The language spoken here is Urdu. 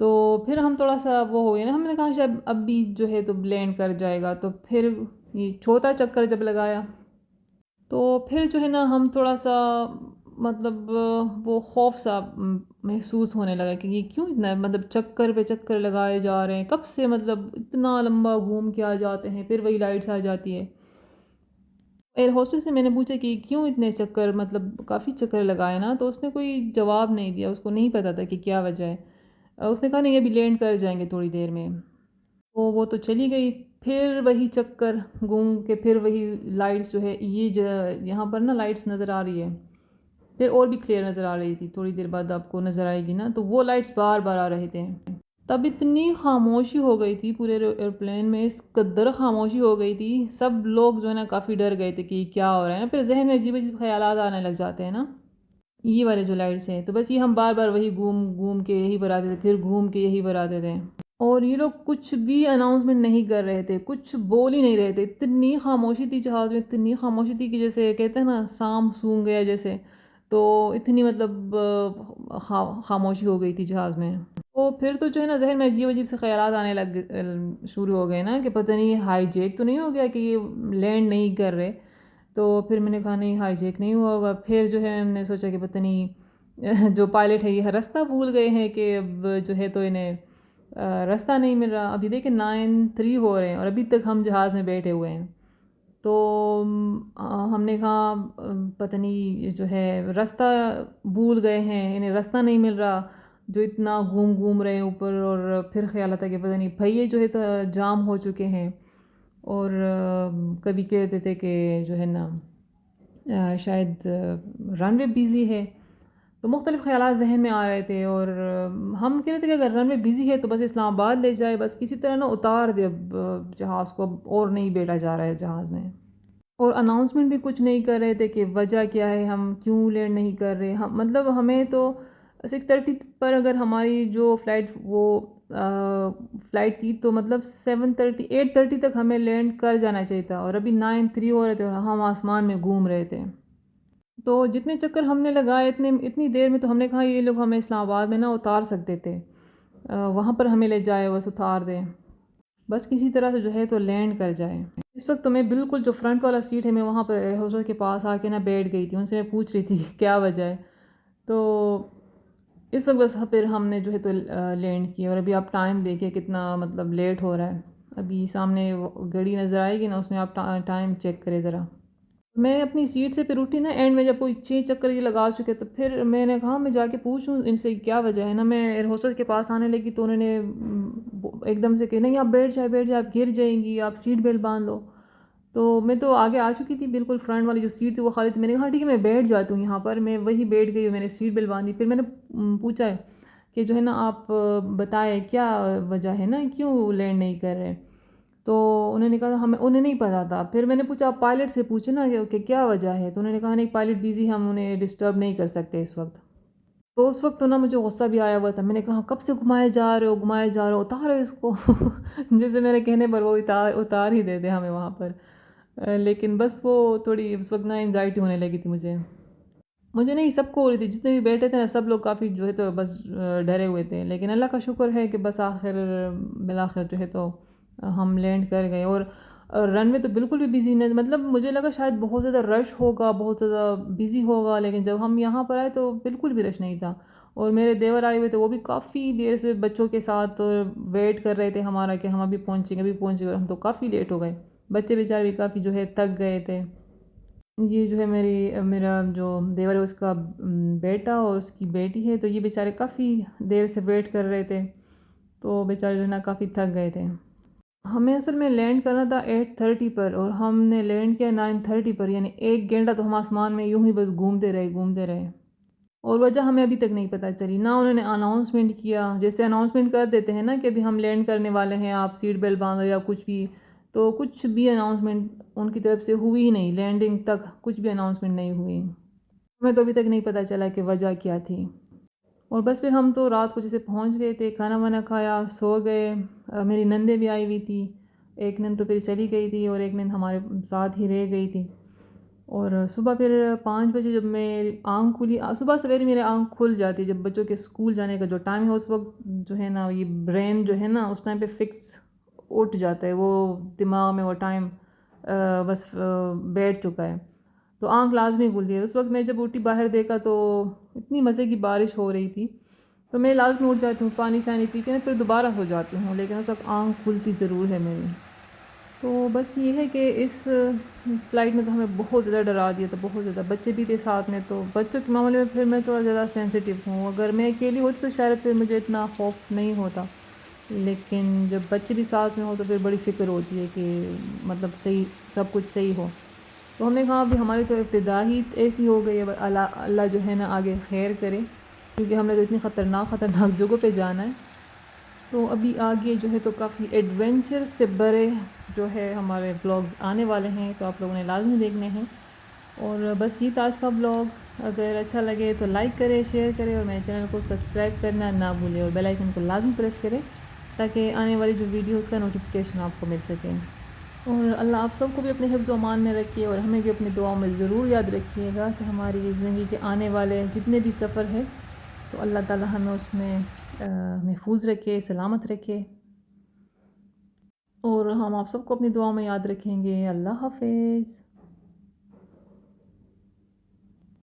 تو پھر ہم تھوڑا سا وہ ہو گئے نا، ہم نے کہا شاید اب بھی جو ہے تو بلینڈ کر جائے گا، تو پھر یہ چوتھا چکر جب لگایا تو پھر جو ہے نا ہم تھوڑا سا مطلب وہ خوف سا محسوس ہونے لگا کہ یہ کیوں اتنا مطلب چکر پہ چکر لگائے جا رہے ہیں، کب سے مطلب اتنا لمبا گھوم کے آ جاتے ہیں پھر وہی لائٹس آ جاتی ہے۔ ایئر ہوسٹس سے میں نے پوچھا کہ کیوں اتنے چکر، مطلب کافی چکر لگائے نا، تو اس نے کوئی جواب نہیں دیا، اس کو نہیں پتہ تھا کہ کیا وجہ ہے۔ اس نے کہا نہیں ابھی لینڈ کر جائیں گے تھوڑی دیر میں۔ وہ تو چلی گئی، پھر وہی چکر گھوم کے پھر وہی لائٹس جو ہے یہاں پر نا لائٹس نظر آ رہی ہے، پھر اور بھی کلیئر نظر آ رہی تھی، تھوڑی دیر بعد آپ کو نظر آئے گی نا، تو وہ لائٹس بار بار آ رہے تھے۔ تب اتنی خاموشی ہو گئی تھی پورے ایئرپلین میں، اس قدر خاموشی ہو گئی تھی، سب لوگ جو ہے نا کافی ڈر گئے تھے کہ کیا ہو رہا ہے نا، پھر ذہن میں عجیب عجیب خیالات آنے لگ جاتے ہیں نا، یہ والے جو لائٹس ہیں، تو بس یہ ہم بار بار وہی گھوم گھوم کے یہی پر آتے تھے، پھر گھوم کے یہی پر آتے تھے، اور یہ لوگ کچھ بھی اناؤنسمنٹ نہیں کر رہے تھے، کچھ بول ہی نہیں رہے تھے، اتنی خاموشی تھی جہاز میں، اتنی خاموشی تھی کہ جیسے کہتے ہیں نا سام سونگ گیا جیسے، تو اتنی مطلب خاموشی ہو گئی تھی جہاز میں۔ تو پھر تو جو ہے نا ذہن میں عجیب عجیب سے خیالات آنے شروع ہو گئے نا کہ پتہ نہیں ہائی جیک تو نہیں ہو گیا کہ یہ لینڈ نہیں کر رہے، تو پھر میں نے کہا نہیں ہائی جیک نہیں ہوا ہوگا، پھر جو ہے ہم نے سوچا کہ پتہ نہیں جو پائلٹ ہے یہ رستہ بھول گئے ہیں کہ اب جو ہے تو انہیں راستہ نہیں مل رہا، ابھی دیکھیں 9:03 ہو رہے ہیں اور ابھی تک ہم جہاز میں بیٹھے ہوئے ہیں، تو ہم نے کہا پتہ نہیں جو ہے راستہ بھول گئے ہیں، انہیں راستہ نہیں مل رہا، جو اتنا گھوم گھوم رہے ہیں اوپر، اور پھر خیال آتا کہ پتہ نہیں پہیے جو ہے تو جام ہو چکے ہیں، اور کبھی کہتے تھے کہ جو ہے نا شاید رن وے بزی ہے، تو مختلف خیالات ذہن میں آ رہے تھے، اور ہم کہہ رہے تھے کہ اگر رن وے بزی ہے تو بس اسلام آباد لے جائے، بس کسی طرح نا اتار دے اب جہاز کو، اب اور نہیں بیٹھا جا رہا ہے جہاز میں، اور اناؤنسمنٹ بھی کچھ نہیں کر رہے تھے کہ وجہ کیا ہے، ہم کیوں لینڈ نہیں کر رہے، ہم مطلب ہمیں تو 6:30 پر اگر ہماری جو فلائٹ فلائٹ تھی تو مطلب 8:30 تک ہمیں لینڈ کر جانا چاہیے تھا، اور ابھی 9:03 ہو رہے تھے اور ہم آسمان میں گھوم رہے تھے، تو جتنے چکر ہم نے لگائے اتنی دیر میں، تو ہم نے کہا یہ لوگ ہمیں اسلام آباد میں نا اتار سکتے تھے، وہاں پر ہمیں لے جائے، بس اتار دیں، بس کسی طرح سے جو ہے تو لینڈ کر جائے۔ اس وقت تو میں بالکل جو فرنٹ والا سیٹ ہے میں وہاں پہ ہوسٹ کے پاس آ کے نا بیٹھ گئی تھی، ان سے میں پوچھ رہی تھی کہ کیا وجہ ہے، تو اس وقت بس پھر ہم نے جو ہے تو لینڈ کیا، اور ابھی آپ ٹائم دیکھیں کتنا مطلب لیٹ ہو رہا ہے، ابھی سامنے گھڑی نظر آئے گی نا، اس میں آپ ٹائم چیک کریں ذرا۔ میں اپنی سیٹ سے پھر اٹھی نا اینڈ میں، جب کوئی 6 چکر یہ لگا چکے، تو پھر میں نے کہا میں جا کے پوچھوں ان سے کیا وجہ ہے نا، میں ایئر ہوسٹس کے پاس آنے لگی تو انہوں نے ایک دم سے کہ نہیں آپ بیٹھ جائے آپ گر جائیں گی، آپ سیٹ بیلٹ باندھ لو، تو میں تو آگے آ چکی تھی، بالکل فرنٹ والی جو سیٹ تھی وہ خالی تھی، میں نے کہا ٹھیک ہے میں بیٹھ جاتی ہوں یہاں پر، میں وہی بیٹھ گئی، میں نے سیٹ بیلٹ باندھی، پھر میں نے پوچھا کہ جو ہے نا آپ بتائے کیا وجہ ہے نا، کیوں لینڈ نہیں کر رہے، تو انہوں نے کہا انہیں نہیں پتا تھا، پھر میں نے پوچھا آپ پائلٹ سے پوچھیں نا کہ کیا وجہ ہے، تو انہوں نے کہا نہیں پائلٹ بیزی، ہم انہیں ڈسٹرب نہیں کر سکتے اس وقت، تو اس وقت تو نا مجھے غصہ بھی آیا ہوا تھا، میں نے کہا کب سے گھمائے جا رہے ہو گھمائے جا رہے ہو، اتارو اس کو جیسے میرے کہنے پر وہ اتار ہی دیتے ہمیں وہاں پر، لیکن بس وہ تھوڑی اس وقت نا انزائٹی ہونے لگی تھی مجھے نہیں سب کو ہو رہی تھی، جتنے بھی بیٹھے تھے نا سب لوگ کافی جو ہے تو بس ڈرے ہوئے تھے، لیکن اللہ کا شکر ہے کہ بس بالآخر جو ہے تو ہم لینڈ کر گئے، اور رن وے تو بالکل بھی بزی نہیں، مطلب مجھے لگا شاید بہت زیادہ رش ہوگا، بہت زیادہ بزی ہوگا، لیکن جب ہم یہاں پر آئے تو بالکل بھی رش نہیں تھا، اور میرے دیور آئے ہوئے تھے، وہ بھی کافی دیر سے بچوں کے ساتھ ویٹ کر رہے تھے ہمارا کہ ہم ابھی پہنچیں گے ابھی پہنچیں گے، اور ہم تو کافی لیٹ ہو گئے، بچے بیچارے بھی کافی جو ہے تھک گئے تھے، یہ جو ہے میرا جو دیور ہے اس کا بیٹا اور اس کی بیٹی ہے، تو یہ بیچارے کافی دیر سے ویٹ کر رہے تھے، تو بیچارے جو ہے نا کافی تھک گئے تھے۔ ہمیں اصل میں لینڈ کرنا تھا 8:30 پر، اور ہم نے لینڈ کیا 9:30 پر، یعنی 1 گھنٹہ تو ہم آسمان میں یوں ہی بس گھومتے رہے، اور وجہ ہمیں ابھی تک نہیں پتہ چلی، نہ انہوں نے اناؤنسمنٹ کیا، جیسے اناؤنسمنٹ کر دیتے ہیں نا کہ ابھی ہم لینڈ کرنے والے ہیں، آپ سیٹ بیلٹ باندھو یا کچھ بھی، تو کچھ بھی اناؤنسمنٹ ان کی طرف سے ہوئی ہی نہیں، لینڈنگ تک کچھ بھی اناؤنسمنٹ نہیں ہوئی، ہمیں تو ابھی تک نہیں پتہ چلا کہ وجہ کیا تھی، اور بس پھر ہم تو رات کو جیسے پہنچ گئے تھے، کھانا وانا کھایا، سو گئے، میری نندیں بھی آئی ہوئی تھی، ایک نند تو پھر چلی گئی تھی اور ایک نند ہمارے ساتھ ہی رہ گئی تھی، اور صبح پھر 5 بجے جب میری آنکھ کھلی، صبح سویرے میرے آنکھ کھل جاتی ہے جب بچوں کے اسکول جانے کا جو ٹائم ہے، اس وقت جو ہے نا یہ برین جو ہے نا اس ٹائم پہ فکس اٹھ جاتا ہے، وہ دماغ میں وہ ٹائم بس بیٹھ چکا ہے، تو آنکھ لازمی کھلتی ہے۔ اس وقت میں جب اٹھی باہر دیکھا تو اتنی مزے کی بارش ہو رہی تھی، تو میں لازمی اٹھ جاتی ہوں، پانی شانی پی کے پھر دوبارہ ہو جاتی ہوں، لیکن اس وقت آنکھ کھلتی ضرور ہے میری۔ تو بس یہ ہے کہ اس فلائٹ نے تو ہمیں بہت زیادہ ڈرا دیا تھا، بہت زیادہ، بچے بھی تھے ساتھ میں، تو بچوں کے معاملے میں پھر میں تھوڑا زیادہ سینسیٹیو ہوں، اگر میں اکیلی ہوتی تو شاید پھر مجھے اتنا خوف نہیں ہوتا، لیکن جب بچے بھی ساتھ میں ہو تو پھر بڑی فکر ہوتی ہے کہ مطلب صحیح سب کچھ صحیح ہو۔ تو ہم نے کہا ابھی ہماری تو ابتدا ہی ایسی ہو گئی ہے، اللہ جو ہے نا آگے خیر کرے، کیونکہ ہم نے تو اتنی خطرناک جگہوں پہ جانا ہے، تو ابھی آگے جو ہے تو کافی ایڈونچر سے بڑے جو ہے ہمارے بلاگز آنے والے ہیں، تو آپ لوگوں نے لازمی دیکھنے ہیں۔ اور بس یہ تھا آج کا بلاگ، اگر اچھا لگے تو لائک کرے، شیئر کرے، اور میرے چینل کو سبسکرائب کرنا نہ بھولے، اور بیل آئیکن کو لازمی پریس کرے تاکہ آنے والی جو ویڈیوز کا نوٹیفیکیشن آپ کو مل سکے۔ اور اللہ آپ سب کو بھی اپنے حفظ و امان میں رکھیے، اور ہمیں بھی اپنی دعاؤں میں ضرور یاد رکھیے گا کہ ہماری زندگی کے آنے والے جتنے بھی سفر ہے تو اللہ تعالیٰ ہمیں اس میں محفوظ رکھے، سلامت رکھے، اور ہم آپ سب کو اپنی دعاؤں میں یاد رکھیں گے۔ اللہ حافظ۔